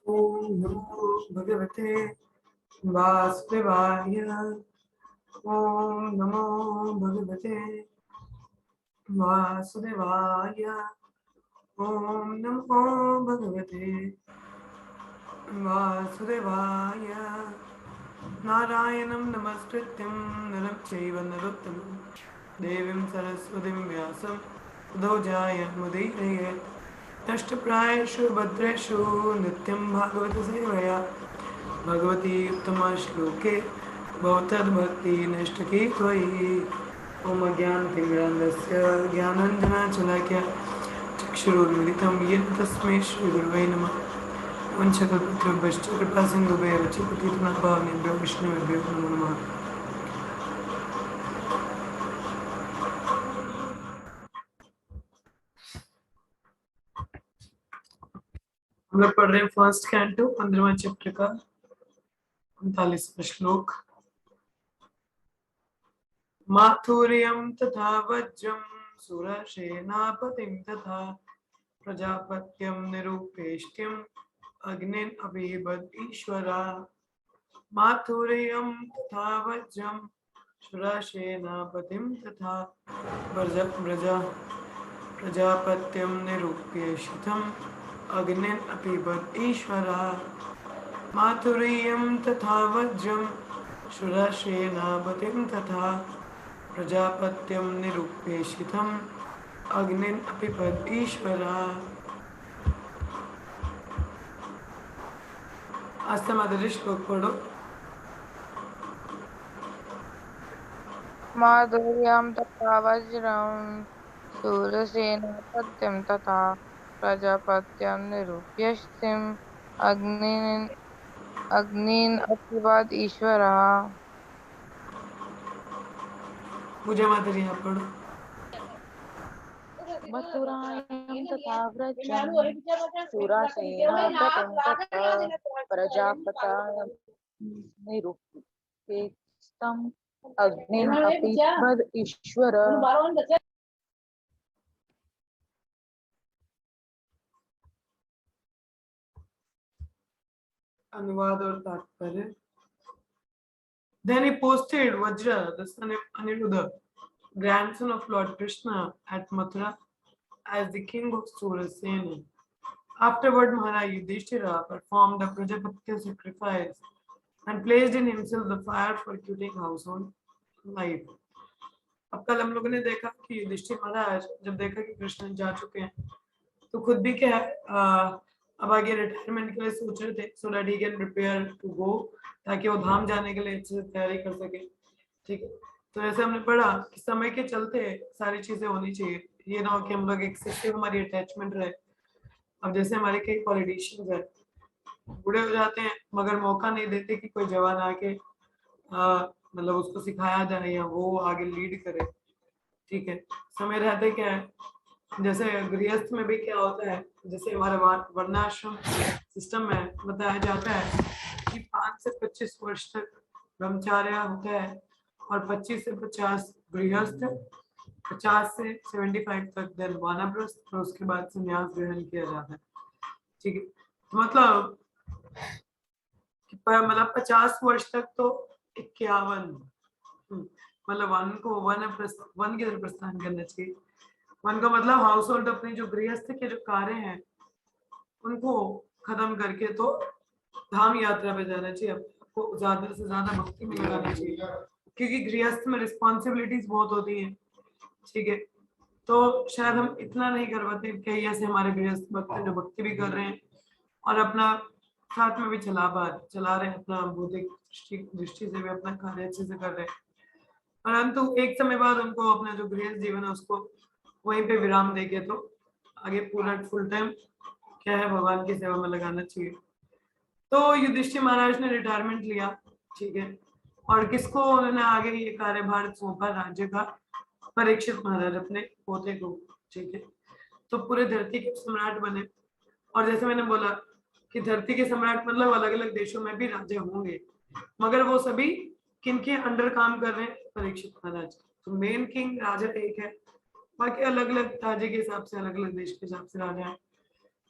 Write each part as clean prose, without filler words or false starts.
ओम नमो भगवते वासुदेवाय। ओम नमो भगवते वासुदेवाय। ओम नमो भगवते वासुदेवाय। नारायणं नमस्कृत्यं नरं चैव नरोत्तमं देवीं सरस्वतीं व्यासं ततो जयमुदीरयेत्। नष्टप्रायेषु भद्रेषु नित्यं भागवतसेवया भगवती उत्तमश्लोके भवतद्भक्ति नष्टकी त्वयि। ओम अज्ञानतिमिरान्धस्य ज्ञानाञ्जनशलाकया चक्षुरुन्मिलितं येन तस्मै श्रीगुरुवे नमः। वंशकल्पतरुभ्यश्च कृपासिन्धुभ्यः च पतितपावनेभ्यो विष्णुभ्यो नमो नमः। हम लोग पढ़ रहे हैं फर्स्ट कैंटो 15वां चैप्टर का 39वां श्लोक। माथुर्यं तथा वज्रं सुरसेनापतिं तथा प्रजापत्यं निरुपेष्ट्यम् अग्निन् अभिबद ईश्वरा। माथुर्यं तथा वज्रं सुरसेनापतिं तथा प्रजापत्यं निरुपेक्षितम् अग्निन् अपिबद ईश्वरा। माथुर्यं तथा वज्रं सुरसेनापतिं तथा प्रजापत्यं निरुपेक्षितम् अग्निन् अपिबद ईश्वरा। आज समाधि श्लोक पढ़ो। माधुर्यं तथा वज्रं शूरसेनापत्यं तथा प्रजापत्यं निरुप्यस्तिम् अग्निन् अपिबद ईश्वरः। पूजा माता जी आप पढ़ो। मथुरायं तथा व्रजं शूरसेनापतिं तथा प्रजापत्यं निरुपेक्षितम् अग्निन् अपिबद ईश्वरः। अनुवाद और तात्पर्य। Then he posted Vajra, the son of Aniruddha, grandson of Lord Krishna, at Mathura as the king of Surasena. Afterward, Maharaj Yudhishthira performed the Prajapatya sacrifice and placed in himself the fire for quitting household life. अब कल हम लोगों ने देखा कि युधिष्ठिर महाराज जब देखा कि कृष्ण जा चुके हैं तो खुद भी क्या है अब आगे रिटायरमेंट के लिए सोच रहे थे so that he can prepare to go, ताकि वो धाम जाने के लिए अच्छे से तैयारी कर सके। ठीक है, तो जैसे हमने पढ़ा कि समय के चलते सारी चीजें होनी चाहिए, ये ना हो कि हम लोग एक्सेसिव हमारी अटैचमेंट रहे। अब जैसे हमारे कई पॉलिटिशियंस है बूढ़े हो जाते हैं मगर मौका नहीं देते कि कोई जवान आके मतलब उसको सिखाया जाए या वो आगे लीड करे। ठीक है, समय रहते क्या है, जैसे गृहस्थ में भी क्या होता है, जैसे हमारे वर्णाश्रम सिस्टम में बताया जाता है कि 5 से 25 वर्ष तक ब्रह्मचार्य होता है और 25 से 50 गृहस्थ, 50 से 75 तक देन वानप्रस्थ और उसके बाद संन्यास ग्रहण किया जाता है। ठीक है, तो मतलब 50 वर्ष तक तो 51 मतलब वन की तरफ प्रस्थान करना चाहिए। वन का मतलब हाउस होल्ड, अपने जो गृहस्थ के जो कार्य हैं उनको खत्म करके तो धाम यात्रा पे जाना चाहिए। आपको ज्यादा से ज्यादा भक्ति में लगाना चाहिए क्योंकि गृहस्थ में रिस्पॉन्सिबिलिटीज बहुत होती हैं। ठीक है, तो शायद हम इतना नहीं कर पाते, कई ऐसे हमारे गृहस्थ भक्त जो भक्ति भी कर रहे हैं और अपना साथ में भी चला रहे हैं, अपना बौद्धिक दृष्टि से भी अपना कार्य अच्छे से कर रहे हैं, परंतु एक समय बाद उनको अपना जो गृहस्थ जीवन है उसको वहीं पे विराम देके तो आगे पूरा फुल टाइम क्या है भगवान की सेवा में लगाना चाहिए। तो युधिष्ठिर महाराज ने रिटायरमेंट लिया। ठीक है, और किसको उन्होंने आगे ये कार्यभार सौंपा राज्य का, परीक्षित महाराज अपने पोते को। ठीक है, तो पूरे धरती के सम्राट बने। और जैसे मैंने बोला कि धरती के सम्राट मतलब अलग अलग देशों में भी राज्य होंगे, मगर वो सभी किनके अंडर काम कर रहे हैं, परीक्षित महाराज। तो मेन किंग राजा एक है, बाकी अलग अलग राज्य के हिसाब से अलग अलग देश के हिसाब से राजा है,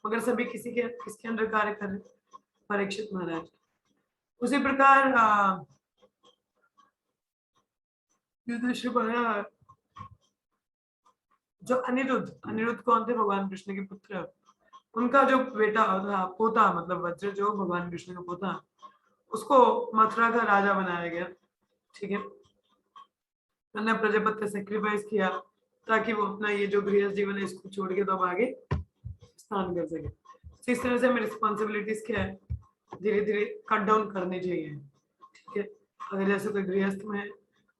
मगर सभी किसके अंडर कार्य कर रहे हैं, परीक्षित महाराज। उसी प्रकार युधिष्ठिर महाराज, जो अनिरुद्ध कौन थे? भगवान कृष्ण के पुत्र। उनका जो बेटा था, पोता, मतलब वज्र जो भगवान कृष्ण का पोता, उसको मथुरा का राजा बनाया गया। ठीक है, मैंने प्रजापति सेक्रीफाइस किया ताकि वो अपना ये जो गृहस्थ जीवन है इसको छोड़ के तो अब आगे स्नान कर सके। इस तरह से हमें रिस्पॉन्सिबिलिटीज क्या है, धीरे धीरे कट डाउन करनी चाहिए। ठीक है, अगर जैसे कोई गृहस्थ में है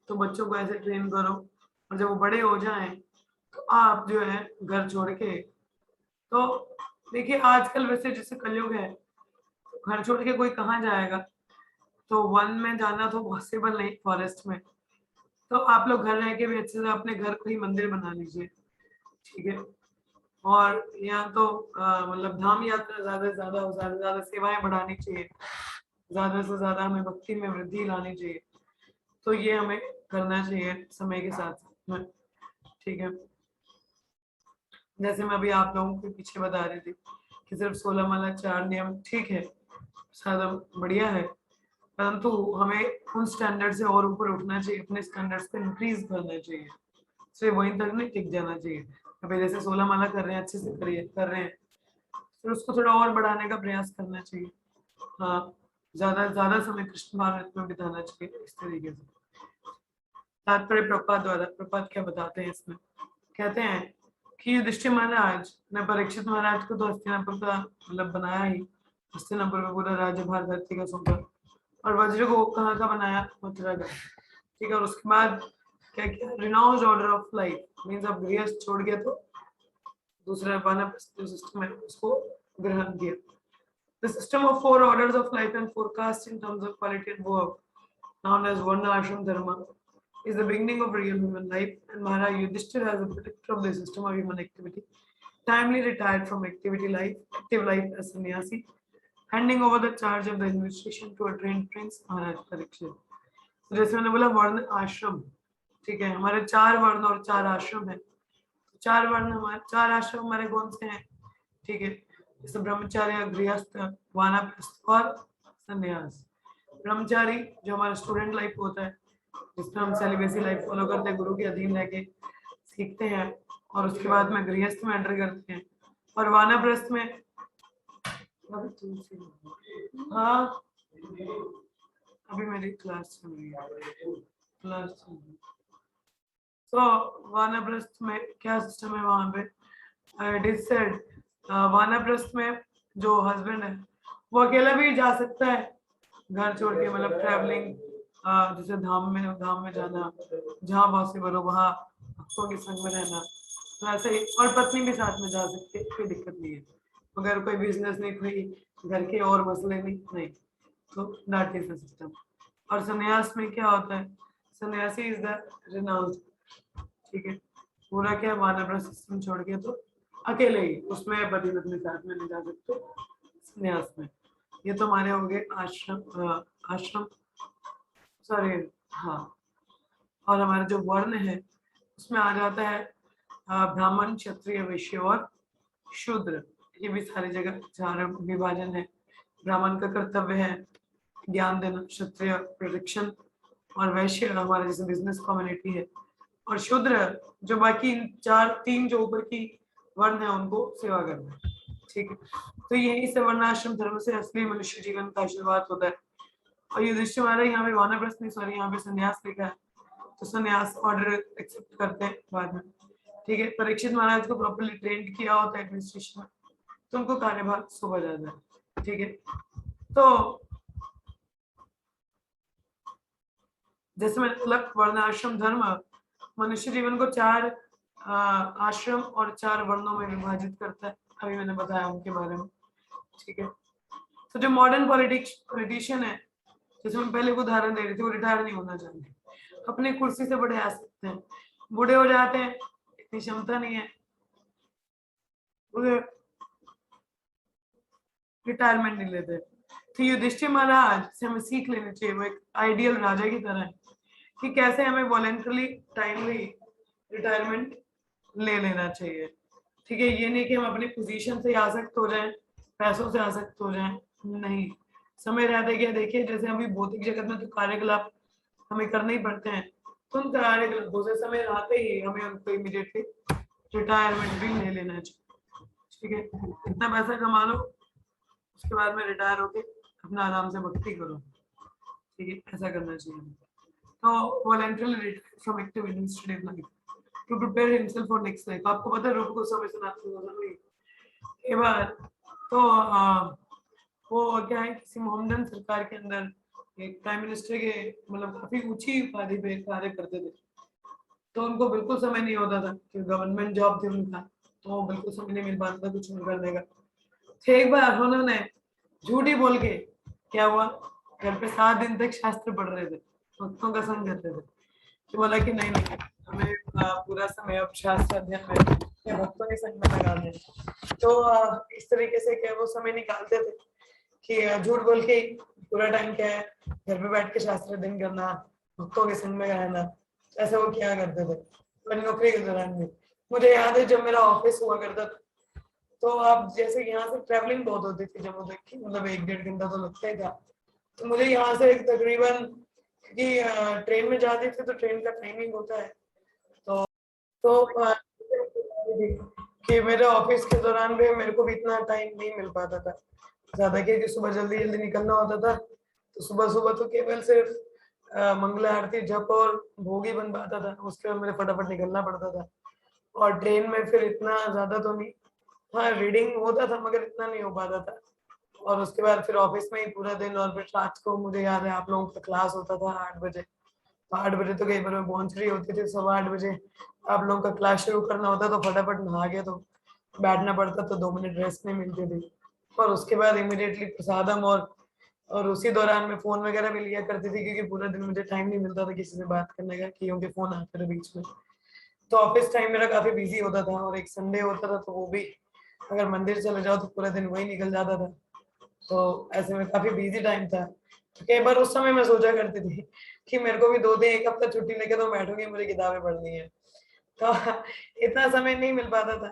तो बच्चों को ऐसे ट्रेन करो, और जब वो बड़े हो जाएं तो आप जो है घर छोड़ के, तो देखिए आजकल वैसे जैसे कलयुग है, घर छोड़ के कोई कहाँ जाएगा, तो वन में जाना तो पॉसिबल नहीं, फॉरेस्ट में, तो आप लोग घर रह के भी अच्छे से अपने घर को ही मंदिर बना लीजिए। ठीक है, और यहाँ तो मतलब धाम यात्रा ज्यादा से ज्यादा हो, ज्यादा से ज्यादा सेवाएं बढ़ानी चाहिए, ज्यादा से ज्यादा हमें भक्ति में वृद्धि लानी चाहिए, तो ये हमें करना चाहिए समय के साथ में। ठीक है, जैसे मैं अभी आप लोगों के पीछे बता रही थी कि सिर्फ 16 माला 4 नियम ठीक है, ज्यादा बढ़िया है, परंतु हमें उन स्टैंडर्ड से और ऊपर उठना चाहिए, अपने स्टैंडर्ड्स को इंक्रीज करना चाहिए, सिर्फ वहीं तक नहीं टिक जाना चाहिए। अभी जैसे 16 माला कर रहे हैं, अच्छे से कर रहे हैं, फिर उसको थोड़ा और बढ़ाने का प्रयास करना चाहिए। हाँ, ज्यादा समय कृष्ण भारत में बिताना चाहिए, इस तरीके से। तात्पर्य प्रपात द्वारा, प्रपात क्या बताते हैं इसमें, कहते हैं कि युधिष्ठिर महाराज ने परीक्षित महाराज को तो हस्तिनापुर का मतलब बनाया ही, हस्तिनापुर में पूरा राज्यभार धरती का सौंपा, और वज्र को कहाँ का बनाया? मथुरा का। ठीक है, और उसके बाद क्या किया? Renounced order of life, means अब गृहस्थ छोड़ गया तो दूसरा वानप्रस्थ सिस्टम है उसको ग्रहण किया। The system of 4 orders of life and forecast in terms of quality and work, known as Varna Ashram Dharma, is the beginning of real human life, and Maharaj Yudhishthira, as a protector of the system of human activity, timely retired from active life as sannyasi, handing over the charge of the administration to a trained prince, Maharaj Parikshit. तो जैसे मैंने बोला वर्ण आश्रम, ठीक है, हमारे 4 वर्ण और 4 आश्रम है। 4 वर्ण हमारे, 4 आश्रम हमारे कौन से हैं? ठीक है, जैसे ब्रह्मचार्य, गृहस्थ, वानप्रस्थ और संन्यास। ब्रह्मचारी जो हमारा स्टूडेंट लाइफ होता है, जिसमें हम सेलिबेसी लाइफ फॉलो करते हैं, गुरु के अधीन रह के सीखते हैं, और उसके बाद में गृहस्थ में एंटर करते हैं, और वानप्रस्थ में हाँ अभी मेरी क्लास चल रही है, तो वानप्रस्थ में क्या सिस्टम है वहां पे? इट इज सेड वानप्रस्थ में जो हस्बैंड है वो अकेला भी जा सकता है घर छोड़ के, मतलब ट्रैवलिंग, जैसे धाम में जाना, जहाँ पॉसिबल हो वहाँ भक्तों के संग में रहना, तो ऐसे ही, और पत्नी भी साथ में जा सकती है, कोई दिक्कत नहीं है, अगर कोई बिजनेस नहीं, कोई घर के और मसले नहीं, तो दैट इज द सिस्टम। और संन्यास में क्या होता है? सन्यासी इज द रिनाउंस्ड, ठीक है, पूरा क्या वानप्रस्थ सिस्टम छोड़ के तो अकेले ही, उसमें पति पत्नी साथ में नहीं जा सकते संन्यास में। ये तो हमारे हो गए आश्रम सॉरी, हाँ, और हमारे जो वर्ण है उसमें आ जाता है ब्राह्मण, क्षत्रिय, वैश्य और शूद्र। ये भी सारी जगह 4 विभाजन है। ब्राह्मण का कर्तव्य है ज्ञान देना, क्षत्रिय प्रोटेक्शन, और वैश्य हमारे जैसे बिजनेस कम्युनिटी है, और शूद्र जो बाकी 3 जो ऊपर की वर्ण है उनको सेवा करना। ठीक है, तो यही से वर्णाश्रम धर्म से असली मनुष्य जीवन का आशीर्वाद होता है। और युधिष्ठिर महाराज यहाँ पे वानप्रस्थ नहीं, सॉरी, यहाँ पे संन्यास लिखा है, तो संन्यास ऑर्डर एक्सेप्ट करते हैं बाद में। ठीक है, परीक्षित महाराज को प्रॉपर्ली ट्रेंड किया होता है एडमिनिस्ट्रेशन में, तो उनको कार्यभार सौंपा जाता है। ठीक है, तो जैसे मैंने अलग वर्णाश्रम धर्म मनुष्य जीवन को 4 आश्रम और 4 वर्णों में विभाजित करता है, अभी मैंने बताया उनके बारे में। ठीक है, तो जो मॉडर्न पॉलिटिशियन है, जैसे मैं पहले को उदाहरण दे रही थी, वो रिटायर नहीं होना चाहते, अपनी कुर्सी से बड़े आ सकते हैं, बूढ़े हो जाते हैं, इतनी क्षमता नहीं है, रिटायरमेंट नहीं लेते। तो युधिष्ठिर महाराज से हमें सीख लेनी चाहिए, वो एक आइडियल राजा की तरह है कि कैसे हमें वॉलेंटरली टाइमली रिटायरमेंट ले लेना चाहिए। ठीक है, ये नहीं कि हम अपनी पोजीशन से आसक्त हो जाएं, पैसों से आसक्त हो जाएं, नहीं, समय रहते क्या देखिए, जैसे अभी भौतिक जगत में तो कार्यकलाप हमें करने ही पड़ते हैं, तो उन कार्यकलापों से समय आते ही हमें उनको इमीडिएटली रिटायरमेंट भी ले लेना चाहिए। ठीक है, इतना पैसा कमा लो, उसके बाद में रिटायर होके अपना आराम से भक्ति करो। ठीक है, ऐसा करना चाहिए। तो voluntarily retire from active administrative life to prepare himself for next life। आपको पता है रूप गोस्वामी सनातन गोस्वामी के बाद तो वो क्या है, किसी मोहम्मदन सरकार के अंदर एक प्राइम मिनिस्टर के मतलब काफी ऊंची उपाधि पे कार्य करते थे, तो उनको बिल्कुल समय नहीं होता था कि गवर्नमेंट जॉब थी उनका, तो बिल्कुल समय नहीं मिल पाता था कुछ करने का। तो एक बार उन्होंने झूठी बोल के क्या हुआ, घर पे 7 दिन तक शास्त्र पढ़ रहे थे, भक्तों का संग करते थे। तो बोला कि नहीं नहीं, हमें पूरा समय अब शास्त्र अध्ययन में या भक्तों के संग में लगाना है। तो इस तरीके से क्या वो समय निकालते थे कि झूठ बोल के पूरा टाइम क्या है घर पे बैठ के शास्त्र अध्ययन करना, भक्तों के संग में रहना, ऐसा वो किया करते थे अपनी नौकरी के दौरान भी। मुझे याद है जब मेरा ऑफिस हुआ करता था, तो आप जैसे यहाँ से ट्रैवलिंग बहुत होती थी जम्मू तक की, मतलब 1-1.5 घंटा तो लगता ही था। तो मुझे यहाँ से तकरीबन, क्योंकि ट्रेन में जाते थे तो ट्रेन का टाइमिंग होता है, तो कि मेरे ऑफिस के दौरान भी मेरे को भी इतना टाइम नहीं मिल पाता था ज्यादा, क्योंकि सुबह जल्दी जल्दी निकलना होता था। तो सुबह सुबह तो केवल सिर्फ मंगला आरती जप और भोग ही बन पाता था, उसके बाद मेरे फटाफट निकलना पड़ता था। और ट्रेन में फिर इतना ज्यादा तो नहीं, हाँ रीडिंग होता था मगर इतना नहीं हो पाता था। और उसके बाद फिर ऑफिस में ही पूरा दिन, और फिर रात को मुझे याद है आप लोगों का क्लास होता था 8 बजे, तो 8 बजे तो कई बार मैं पहुंच रही होती थी, 8:15 आप लोगों का क्लास शुरू करना होता तो फटाफट नहा के तो बैठना पड़ता, तो 2 मिनट रेस्ट नहीं मिलती थी। और उसके बाद इमिडिएटली प्रसादम, और उसी दौरान मैं फोन वगैरह भी लिया करती थी, क्योंकि पूरा दिन मुझे टाइम नहीं मिलता था किसी से बात करने का, क्योंकि फोन आते थे बीच में। तो ऑफिस टाइम मेरा काफी बिजी होता था, और एक संडे होता था तो वो भी अगर मंदिर चले जाओ तो पूरा दिन वही निकल जाता था। तो ऐसे में काफी बिजी टाइम था। तो कई बार उस समय मैं सोचा करती थी कि मेरे को भी 2 दिन 1 हफ्ता छुट्टी लेके तो बैठूंगी, मुझे किताबें पढ़नी है। तो इतना समय नहीं मिल पाता था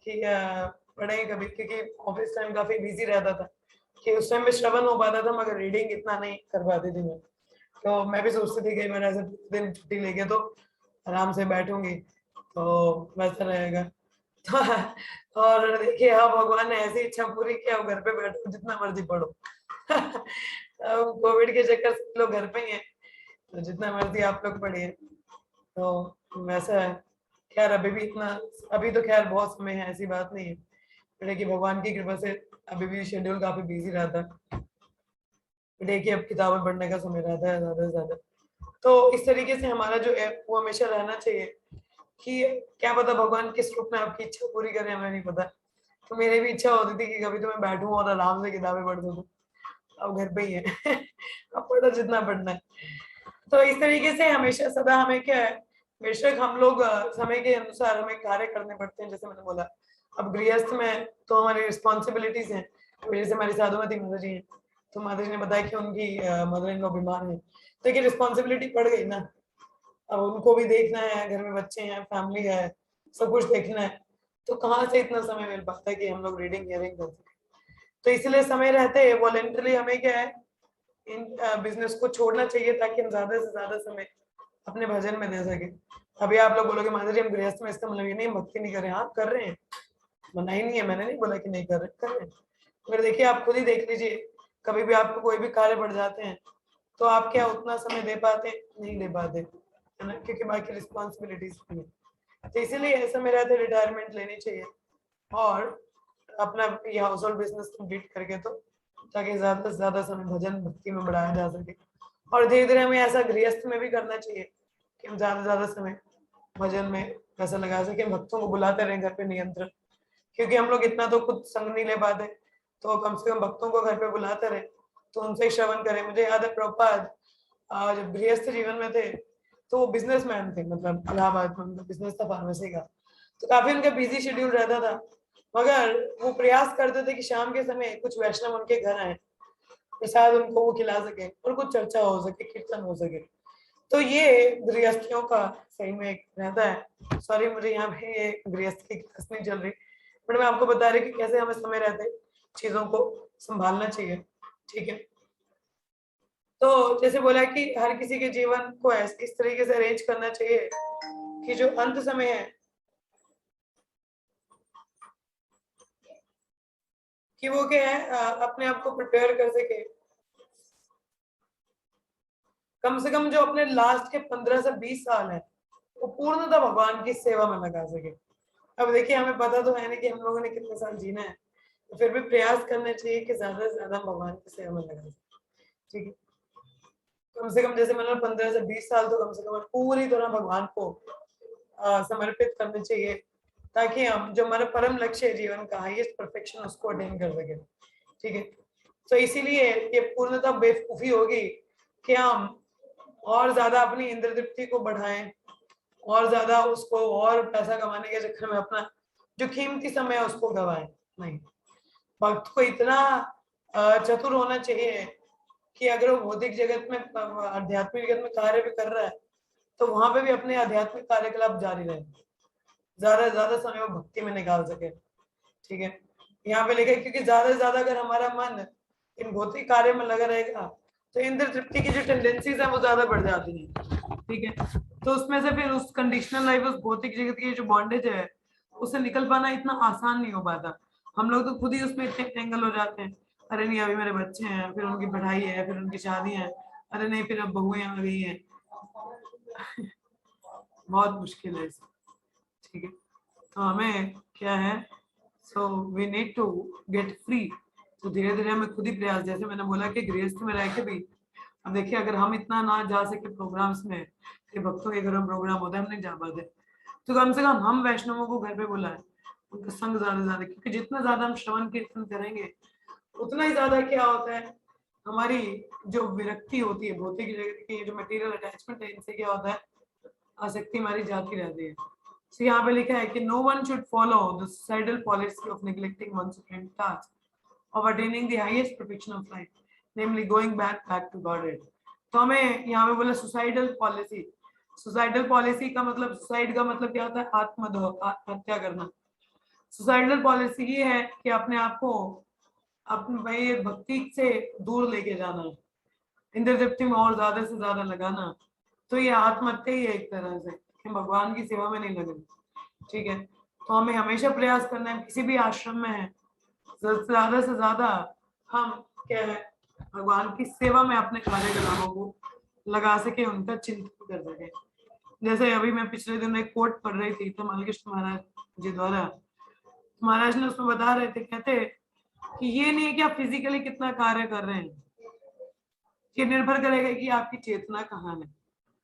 कि पढ़े कभी, क्योंकि ऑफिस टाइम काफी बिजी रहता था कि उस टाइम में श्रवण हो पाता था मगर रीडिंग इतना नहीं कर पाती थी मैं। तो मैं भी सोचती थी कि मैं ऐसे दिन छुट्टी लेके तो आराम से बैठूंगी तो वैसा रहेगा। तो और देखिए हाँ, भगवान ने ऐसी इच्छा पूरी की, अब घर पे बैठो जितना मर्जी पढ़ो। अब कोविड के चक्कर से लोग घर पे ही हैं, तो जितना मर्जी आप लोग पढ़िए, तो वैसा है। खैर अभी भी इतना, अभी तो खैर बहुत समय है, ऐसी बात नहीं है, देखिए भगवान की कृपा से अभी भी शेड्यूल काफी बिजी रहता है। देखिए अब किताबें पढ़ने का समय रहता है ज्यादा से ज्यादा। तो इस तरीके से हमारा जो है वो हमेशा रहना चाहिए कि क्या पता भगवान किस रूप में आपकी इच्छा पूरी करे, हमें नहीं पता। तो मेरी भी इच्छा होती थी कि कभी तो मैं बैठूं और आराम से किताबें पढ़ दूं, अब घर पे ही है। अब पढ़ो जितना पढ़ना है। तो इस तरीके से हमेशा सदा हमें क्या है, बेशक हम लोग समय के अनुसार हमें कार्य करने पड़ते हैं, जैसे मैंने बोला अब गृहस्थ में तो हमारी रिस्पॉन्सिबिलिटीज हैं। जैसे हमारी साधुमती माता जी हैं, तो माता जी ने बताया कि उनकी मदर इन लॉ बीमार है, तो ये रिस्पॉन्सिबिलिटी पड़ गई ना, अब उनको भी देखना है, घर में बच्चे हैं, फैमिली है, सब कुछ देखना है। तो कहाँ से इतना समय मिल पाता है कि हम लोग रीडिंग हियरिंग कर सकें। तो इसलिए समय रहते वॉलेंटरी हमें क्या है, इन बिजनेस को छोड़ना चाहिए ताकि हम ज्यादा से ज्यादा समय अपने भजन में दे सके। अभी आप लोग बोलोगे माता जी हम गृहस्थ में, इसका मतलब ये नहीं भक्ति नहीं कर रहे हैं, आप कर रहे हैं, मना ही नहीं है, मैंने नहीं बोला कि नहीं कर रहे हैं। मगर देखिए आप खुद ही देख लीजिए, कभी भी आपको कोई भी कार्य बढ़ जाते हैं तो आप क्या उतना समय दे पाते, नहीं दे पाते है ना, क्योंकि बाकी रिस्पॉन्सिबिलिटीज भी है। तो इसीलिए ऐसा में रहते रिटायरमेंट लेनी चाहिए और अपना ये हाउस होल्ड बिजनेस कंप्लीट करके, तो ताकि ज्यादा से ज्यादा समय भजन भक्ति में बढ़ाया जा सके। और धीरे धीरे हमें ऐसा गृहस्थ में भी करना चाहिए कि हम ज्यादा से ज्यादा समय भजन में ऐसा लगा सके, भक्तों को बुलाते रहे घर पे नियंत्रण, क्योंकि हम लोग इतना तो खुद संग नहीं ले पाते, तो कम से कम भक्तों को घर पे बुलाते रहे, तो उनसे श्रवण करें। मुझे याद है प्रभुपाद जब गृहस्थ जीवन में थे तो वो बिजनेसमैन थे, मतलब इलाहाबाद में उनका बिजनेस था फार्मेसी का, तो काफी उनका बिजी शेड्यूल रहता था, मगर वो प्रयास करते थे कि शाम के समय कुछ वैष्णव उनके घर आए, प्रसाद उनको वो खिला सके और कुछ चर्चा हो सके, कीर्तन हो सके। तो ये गृहस्थियों का सही में एक रहता है। सॉरी मुझे यहाँ पे ये गृहस्थ की क्लास नहीं चल रही, बट मैं आपको बता रही कि कैसे हमें समय रहते चीजों को संभालना चाहिए। ठीक है, तो जैसे बोला कि हर किसी के जीवन को इस तरीके से अरेंज करना चाहिए कि जो अंत समय है कि वो क्या है, अपने आप को प्रिपेयर कर सके, कम से कम जो अपने लास्ट के 15 से 20 साल है वो पूर्णतः भगवान की सेवा में लगा सके। अब देखिए हमें पता तो है नहीं कि हम लोगों ने कितने साल जीना है, तो फिर भी प्रयास करना चाहिए कि ज्यादा से ज्यादा भगवान की सेवा में लगा सके। ठीक है, कम से कम जैसे मतलब 15 से 20 साल तो कम से कम पूरी तरह भगवान को समर्पित करने चाहिए, ताकि हम जो हमारा परम लक्ष्य है जीवन का, हाईएस्ट परफेक्शन, उसको अटेन कर सके। ठीक है, तो इसीलिए ये पूर्णतः बेवकूफी होगी कि हम और ज्यादा अपनी इंद्र तृप्ति को बढ़ाएं और ज्यादा उसको और पैसा कमाने के चक्कर में अपना जो कीमती समय है उसको गवाएं। नहीं, भक्त को इतना चतुर होना चाहिए कि अगर वो भौतिक जगत में आध्यात्मिक जगत में कार्य भी कर रहा है तो वहां पे भी अपने आध्यात्मिक कार्यकलाप जारी रहे, ज्यादा से ज्यादा समय वो भक्ति में निकाल सके। ठीक है, यहाँ पे लिखा है क्योंकि ज्यादा से ज्यादा अगर हमारा मन इन भौतिक कार्य में लगा रहेगा तो इंद्र तृप्ति की जो टेंडेंसीज है वो ज्यादा बढ़ जाती है। ठीक है, तो उसमें से फिर उस कंडीशनल लाइफ, उस भौतिक जगत की जो बॉन्डेज है उससे निकल पाना इतना आसान नहीं हो पाता। हम लोग तो खुद ही उसमें इतने एंगल हो जाते हैं, अरे नहीं अभी मेरे बच्चे हैं, फिर उनकी पढ़ाई है, फिर उनकी शादी है, अरे नहीं फिर अब बहुएं आ गई हैं। बहुत मुश्किल है इसे। ठीक है, तो हमें क्या है, so we need to get free. तो धीरे धीरे हमें खुद ही प्रयास, जैसे मैंने बोला कि गृहस्थ में रह के भी, अब देखिए अगर हम इतना ना जा सके प्रोग्राम्स में, कि भक्तों के घर में प्रोग्राम होता है हम नहीं जा पाते, तो कम से कम हम वैष्णवों को घर पे बुलाएं, उनका संग ज्यादा से ज्यादा, क्योंकि जितना ज्यादा हम श्रवण कीर्तन करेंगे उतना ही ज्यादा क्या होता है, हमारी जो विरक्ति होती है भौतिक जगत की, जो मटेरियल अटैचमेंट है, इनसे क्या होता है, आसक्ति हमारी जाती रहती है। So, यहाँ पे लिखा है कि no one should follow the suicidal policy of neglecting one's supreme task of attaining the highest perfection of life, namely going back to Godhead. तो हमें यहाँ पे बोला सुसाइडल पॉलिसी। सुसाइडल पॉलिसी का मतलब, सुसाइड का मतलब क्या होता है, आत्मदह, आत्महत्या करना। सुसाइडल पॉलिसी ये है कि अपने आप को अपने भक्ति से दूर लेके जाना, इंद्र तृप्ति में और ज्यादा से ज्यादा लगाना, तो ये आत्महत्या ही है एक तरह से, कि भगवान की सेवा में नहीं लगे। ठीक है, तो हमें हमेशा प्रयास करना है, किसी भी आश्रम में है ज्यादा से ज्यादा हम क्या है, भगवान की सेवा में अपने कार्यकलापों को लगा सके, उनका चिंतन कर सके। जैसे अभी मैं पिछले दिन एक कोट पढ़ रही थी तो मालकृष्ण महाराज जी द्वारा, महाराज ने उसमें बता रहे थे, कहते कि ये नहीं है कि आप फिजिकली कितना कार्य कर रहे हैं, ये निर्भर करेगा कि आपकी चेतना कहाँ है।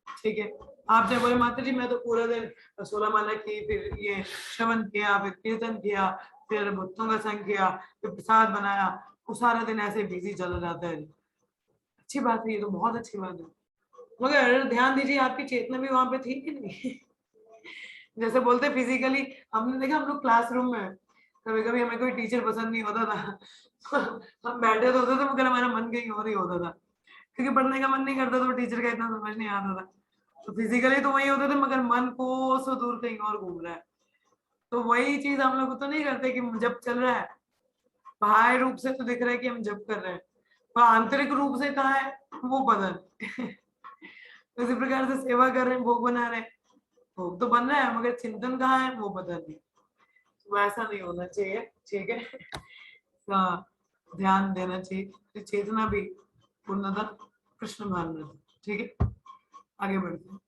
ठीक है, आप जब बोले माता जी मैं तो पूरा दिन 16 माला की, फिर ये श्रवण किया, फिर कीर्तन किया, फिर भक्तों का संग किया, फिर प्रसाद बनाया, वो सारा दिन ऐसे बिजी चला जाता है। अच्छी बात है, ये तो बहुत अच्छी बात है, मगर ध्यान दीजिए आपकी चेतना भी वहां पे थी कि नहीं। जैसे बोलते फिजिकली, हमने देखा हम लोग क्लासरूम में कभी कभी हमें कोई टीचर पसंद नहीं होता था हम बैठे तो होते थे मगर हमारा मन कहीं और ही होता था, क्योंकि पढ़ने का मन नहीं करता तो टीचर का इतना समझ नहीं आता था। तो फिजिकली तो वही होते थे मगर मन को सो दूर कहीं और घूम रहा है। तो वही चीज हम लोग तो नहीं करते कि जब चल रहा है, बाह्य रूप से तो दिख रहा है कि हम जब कर रहे हैं, पर आंतरिक रूप से कहाँ है वो पता नहीं। इसी प्रकार से सेवा कर रहे हैं, भोग बना रहे हैं, भोग तो बन रहा है मगर चिंतन कहाँ है वो पता नहीं। तो ऐसा नहीं होना चाहिए। ठीक है, तो ध्यान देना चाहिए, चेतना भी पूर्णतः कृष्ण भावना। ठीक है, आगे बढ़ते हैं।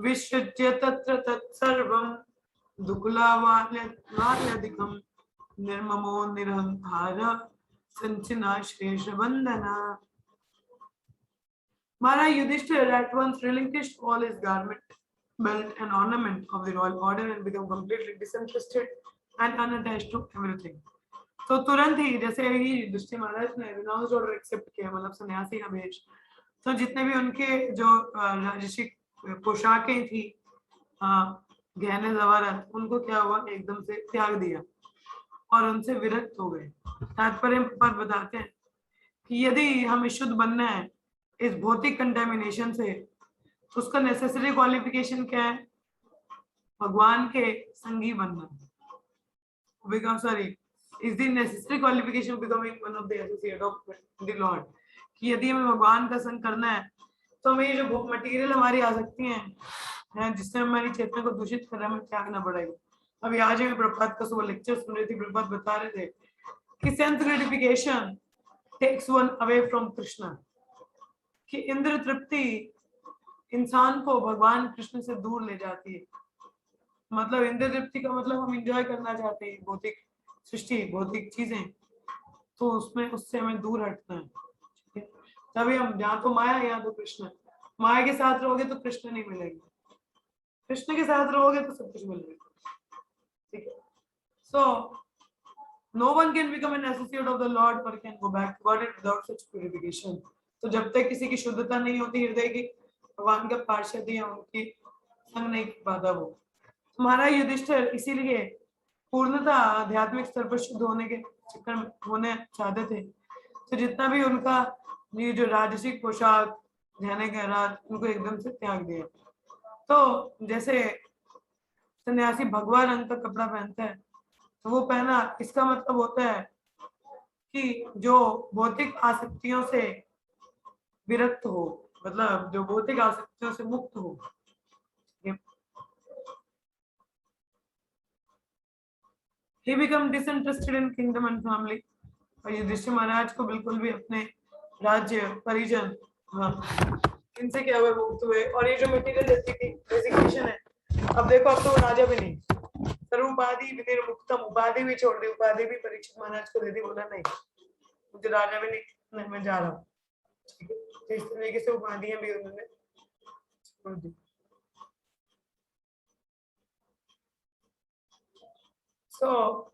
विसृज्य तत्र तत्सर्वं दुकुलावाल्यधिकं निर्ममो निरहंकार संचिना शेष वंदना। Maharaj Yudhishthira at once relinquished all his garment, belt and ornament of the royal order and became completely disinterested and unattached to everything. तो तुरंत ही जैसे ही युधिष्ठिर महाराज ने रिनाउंस ऑर्डर एक्सेप्ट किया, मतलब सन्यासी का वेश, तो जितने भी उनके जो राजसिक पोशाकें थी, गहने जवाहरात, उनको क्या हुआ, एकदम से त्याग दिया और उनसे विरक्त हो गए। तात्पर्य पर बताते हैं कि यदि हमें शुद्ध बनना है इस भौतिक कंटेमिनेशन से, तो उसका नेसेसरी क्वालिफिकेशन क्या है, भगवान के संगी बनना, become sorry is the necessary qualification becoming one of the associate of the Lord, कि यदि हमें भगवान का संग करना है तो हमें ये जो मटेरियल हमारी आसक्ति हैं जिससे हमारी चेतना को दूषित कर रहा है, हमें त्यागना पड़ेगा। अभी आज मैं प्रभात का सुबह लेक्चर सुन रही थी, प्रभात बता रहे थे कि sense gratification takes one away from Krishna, कि इंद्र तृप्ति इंसान को भगवान कृष्ण से दूर ले जाती है। मतलब इंद्र तृप्ति का मतलब हम एंजॉय करना चाहते हैं भौतिक सृष्टि, भौतिक चीजें, तो उसमें उससे हमें दूर हटना है, ठीक है। तभी हम यहाँ तो माया, यहाँ तो कृष्ण। माया के साथ रहोगे तो कृष्ण नहीं मिलेंगे, कृष्ण के साथ रहोगे तो सब कुछ मिलेगा, ठीक है। सो no one can become an associate of the Lord or can go back to God without such purification. तो जब तक किसी की शुद्धता नहीं होती हृदय की, भगवान का पार्षद या उनकी संग नहीं कर पाता वो। हमारा युधिष्ठिर इसीलिए पूर्णता आध्यात्मिक स्तर पर शुद्ध होने के चक्कर में होने चाहते थे, तो जितना भी उनका ये जो राजसिक पोशाक ध्यान का राज उनको एकदम से त्याग दिया। तो जैसे सन्यासी भगवा रंग का कपड़ा पहनता है तो वो पहना, इसका मतलब होता है कि जो भौतिक आसक्तियों से विरक्त हो, मतलब जो भौतिक आसक्तियों से मुक्त हो। He become disinterested in kingdom and family। और युधिष्ठिर महाराज को बिल्कुल भी अपने राज्य परिजन, हाँ, इनसे क्या हुए, मुक्त हुए। और ये जो मटेरियल डेजिग्नेशन है, अब देखो अब तो राजा भी नहीं, सर्वोपाधि विनिर्मुक्तम, उपाधि भी छोड़ दी, उपाधि भी परीक्षित महाराज को दे दी, बोला नहीं मुझे राजा भी नहीं, मैं जा रहा हूँ, ठीक है। तो इस तरीके से उपाधियां भी उन्होंने छोड़ दी। सो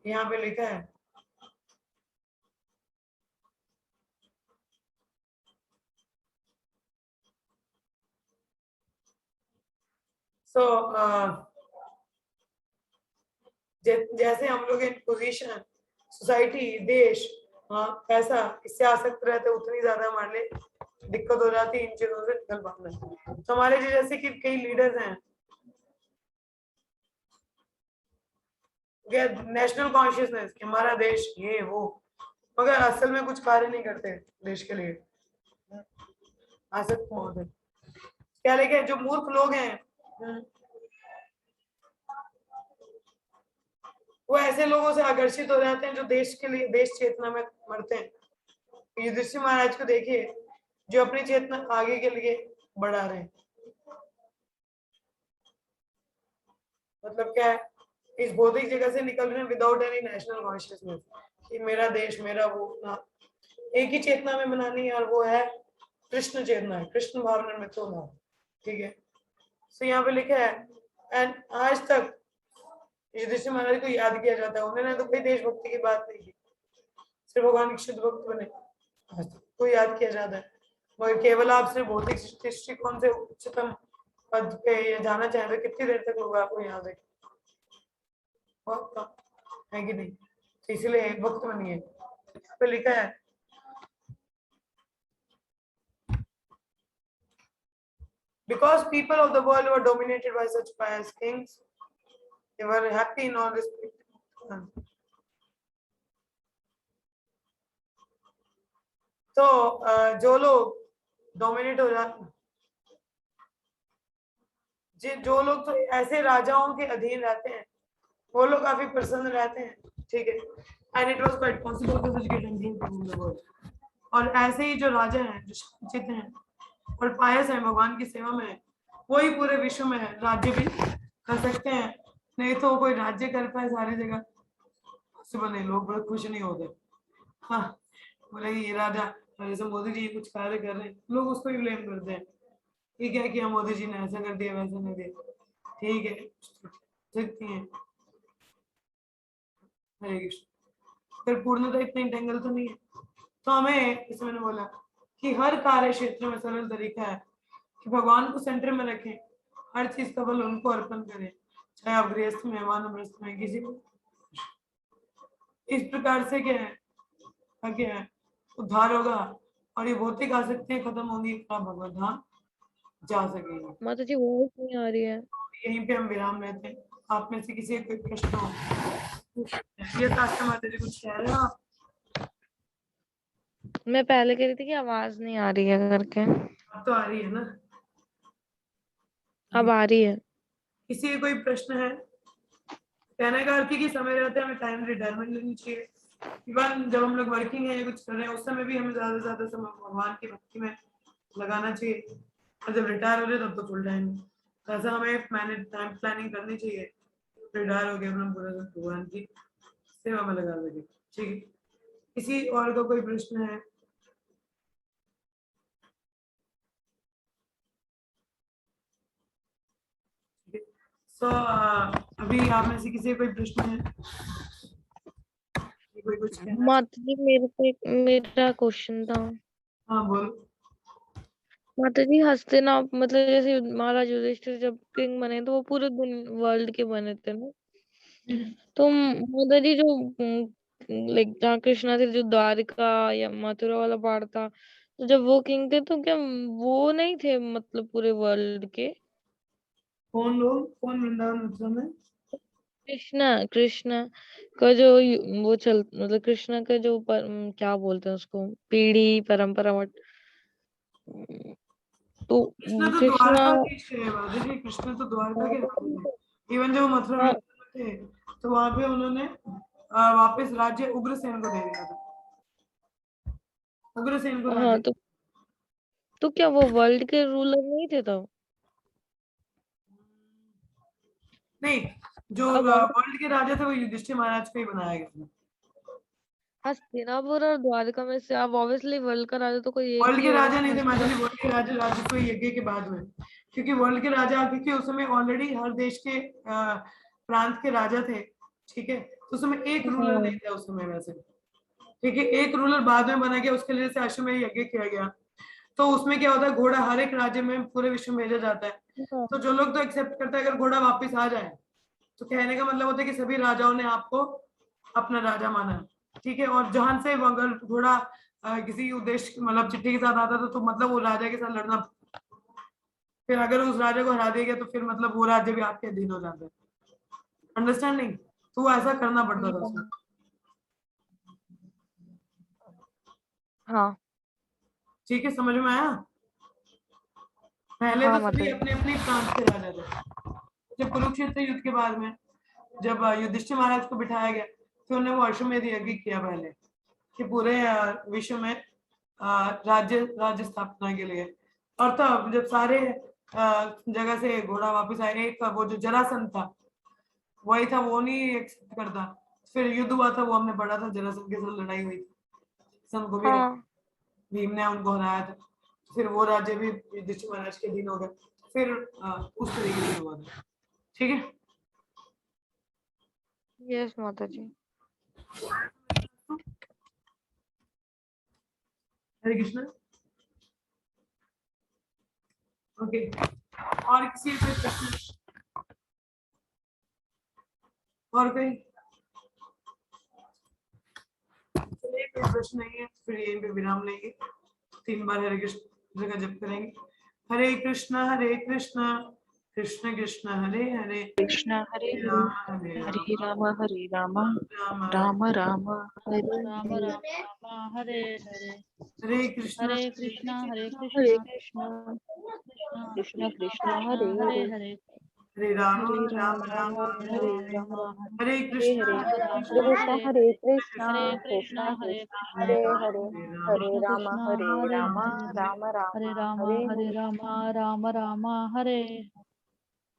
यहाँ पे लिखा है जैसे हम लोग इन पोजीशन, सोसाइटी, देश, पैसा, इससे आसक्त रहते उतनी ज्यादा हमारे लिए दिक्कत हो जाती है इन चीजों से निकल पाना। तो हमारे जैसे कि कई लीडर्स हैं, नेशनल कॉन्शियसनेस कि हमारा देश ये वो, मगर असल में कुछ कार्य नहीं करते देश के लिए, आसक्त होते क्या। लेकिन जो मूर्ख लोग हैं वो ऐसे लोगों से आकर्षित हो जाते हैं जो देश के लिए, देश चेतना में मरते हैं। युधिष्ठिर महाराज को देखिए जो अपनी चेतना आगे के लिए बढ़ा रहे हैं। मतलब क्या है, इस भौतिक जगह से निकल रहे हैं विदाउट एनी नेशनल कॉन्शियसनेस कि मेरा देश, मेरा वो ना, एक ही चेतना में बनानी है और वो है कृष्ण चेतना है, कृष्ण भावना में तो ना, ठीक है। तो यहाँ पे लिखा है एंड आज तक युधिष्ठिर महाराज को याद किया जाता है, उन्होंने तो कोई देशभक्ति की बात नहीं की, सिर्फ भगवान के शुद्ध भक्त बने, आज तक को याद किया जाता है। मगर केवल आप सिर्फ भौतिक दृष्टिकोण से उच्चतम पद पे या जाना चाहे तो कितनी देर तक लोग आपको यहाँ देखें, है कि नहीं। तो इसलिए भक्त बनिए। यहाँ पे लिखा है because people of the world were dominated by such pious kings, they were happy in all respect। तो जो लोग डोमिनेट हो जाते, जो लोग तो ऐसे राजाओं के अधीन रहते हैं वो लोग काफी प्रसन्न रहते हैं, ठीक है। And it was quite possible to get anything from the world. और ऐसे ही जो राजा हैं, जो शांतचित्त हैं और पायस हैं भगवान की सेवा में, वही पूरे विश्व में राज्य भी कर सकते हैं। नहीं तो कोई राज्य कर पाए सारी जगह पॉसिबल नहीं, लोग बड़े खुश नहीं होते। हाँ, बोले ये राजा, जैसे मोदी जी कुछ कार्य कर रहे हैं, लोग उसको ही ब्लेम करते हैं, ये क्या किया मोदी जी ने, ऐसा कर दिया वैसा कर दिया, ठीक है, सकती है। हरे कृष्ण। फिर पूर्णता इतना इंटेंगल तो नहीं है। तो हमें, जैसे मैंने बोला कि हर कार्य क्षेत्र में सरल तरीका है कि भगवान को सेंटर में रखें, हर चीज का बल उनको अर्पण करें, चाहे आप गृहस्थ में, वानप्रस्थ में, किसी को। इस प्रकार से क्या है, उद्धार होगा और ये भौतिक आसक्तियां खत्म होंगी, आप भगवत धाम जा सकेंगे। माता जी वॉइस नहीं आ रही है। यहीं पे हम विराम लेते हैं। आप में से किसी कोई प्रश्न हो ये शास्त्र माता जी कुछ कह रहे हो आप? मैं पहले कह रही थी कि आवाज नहीं आ रही है करके, अब तो आ रही है ना? अब आ रही है। किसी का कोई प्रश्न है? कहने का अर्थ है कि समय रहते हमें टाइम रिटायरमेंट लेनी चाहिए। इवन जब हम लोग वर्किंग है या कुछ कर रहे हैं उस समय भी हमें ज्यादा से ज्यादा समय भगवान की भक्ति में लगाना चाहिए, और जब रिटायर हो जाए तब तो फुल टाइम। तो ऐसा हमें मैनेज टाइम प्लानिंग करनी चाहिए, रिटायर हो गया अपना पूरा दिन भगवान की सेवा में लगा सके। ठीक है, किसी और का कोई प्रश्न है? सो अभी आप में से किसी का कोई प्रश्न है? कोई कुछ कहना? माता जी मेरे को मेरा क्वेश्चन था। हाँ बोलो। माता जी हस्तिनापुर मतलब जैसे महाराज युधिष्ठिर जब किंग बने तो वो पूरे वर्ल्ड के बने थे ना, तो माता जी जो लाइक जहाँ कृष्णा थे जो द्वारिका या मथुरा वाला पार्ट था, तो जब वो किंग थे तो क्या वो नहीं थे मतलब पूरे वर्ल्ड के? कौन लोग, कौन वृंदावन मथुरा में? कृष्णा कृष्णा का जो वो चल मतलब कृष्णा का जो क्या बोलते हैं उसको, पीढ़ी परंपरा तो कृष्ण तो कृष्णा। द्वारकाधीश है बाबा जी, कृष्ण तो द्वारका के राजा थे। इवन जब वो मथुरा हाँ वृंदावन में थे तो वहां पे उन्होंने वापस राज्य उग्रसेन को दे दिया था। उग्रसेन को हाँ, राज्य। तो क्या वो वर्ल्ड के रूलर नहीं थे तब? नहीं, जो अब वर्ल्ड के राजा थे वो युधिष्ठिर महाराज को ही बनाया गया था। हस्तिनापुर और द्वारका में से अब ऑब्वियसली वर्ल्ड का राजा तो कोई एक वर्ल्ड ही के होगा राजा ना, नहीं थे माता जी, हस्तिनापुर। वर्ल्ड के राजा राजस्व यज्ञ के बाद में, क्योंकि वर्ल्ड के राजा क्योंकि उस समय ऑलरेडी हर देश के प्रांत के राजा थे। ठीक है, तो उस समय एक रूलर हाँ नहीं था उस समय वैसे। ठीक है, एक रूलर बाद में बना गया, उसके लिए से अश्वमेध यज्ञ किया गया। तो उसमें क्या होता है, घोड़ा हर एक राज्य में पूरे विश्व में भेजा जाता है। हाँ तो जो लोग तो एक्सेप्ट करते हैं अगर घोड़ा वापस आ जाए, तो कहने का मतलब होता है कि सभी राजाओं ने आपको अपना राजा माना है। ठीक है, और जहां से अगर घोड़ा किसी उद्देश्य मतलब चिट्ठी के साथ आता था तो मतलब वो राजा के साथ लड़ना, फिर अगर उस राजा को हरा दिया गया तो फिर मतलब वो राज्य भी आपके अधीन हो जाता है। अंडरस्टैंडिंग? तो वो ऐसा करना पड़ता था उसमें। हाँ ठीक है, समझ में आया? पहले हाँ तो माता सभी जी। अपने अपने प्रांत के राजा थे। जब कुरुक्षेत्र युद्ध के बाद में जब युधिष्ठिर महाराज को बिठाया गया तो उन्होंने वो अश्वमेध यज्ञ किया पहले, कि पूरे विश्व में राज्य राज्य स्थापना के लिए। और तब जब सारे जगह से घोड़ा वापस आए, एक वो जो जरासंध था वही था, वो नहीं एक्सेप्ट करता। फिर युद्ध हुआ था, वो हमने पढ़ा था, जरासंध के साथ लड़ाई हुई थी, सन को भी हाँ भीम ने उनको हराया था। फिर वो राज्य भी युधिष्ठिर महाराज के अधीन हो गए। फिर उस तरीके से हुआ था। ठीक है। यस माता जी। हरे कृष्ण। ओके, और किसी कोई प्रश्न? और कोई? चलिए, कोई प्रश्न नहीं है फिर यहीं पे विराम लेंगे। 3 बार हरे कृष्ण का जप करेंगे। हरे कृष्ण कृष्ण कृष्ण हरे हरे, कृष्ण हरे हरे हरे, राम हरे हरे राम, राम हरे राम, राम राम राम हरे राम हरे। राम राम हरे हरे, हरे कृष्ण हरे कृष्णा हरे कृष्ण, कृष्णा कृष्ण कृष्ण कृष्णा हरे हरे हरे, हरे, हरे राम हरे राम राम राम हरे हरे राम राम, राम हरे हरे कृष्ण हरे, राम राम कृष्ण हरे हरे हरे, कृष्ण, हरे कृष्ण कृष्णा हरे कृष्ण कृष्णा, हरे हरे, हरे कृष्ण राम कृष्णा हरे हरे राम, हरे, राम राम हरे राम हरे हरे हरे। राम, राम राम हरे।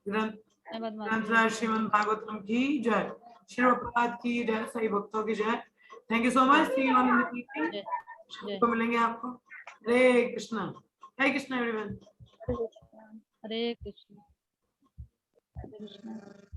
ग्रंथ धन्यवाद माता जी। ग्रंथराज श्रीमद् भागवतम की जय, श्री प्रभुपाद की जय, सही भक्तों की जय। Thank you so much, see you on the meeting. जय शाम जय को मिलेंगे आपको। हरे कृष्ण एवरीवन। हरे कृष्ण। हरे कृष्ण, हरे कृष्ण।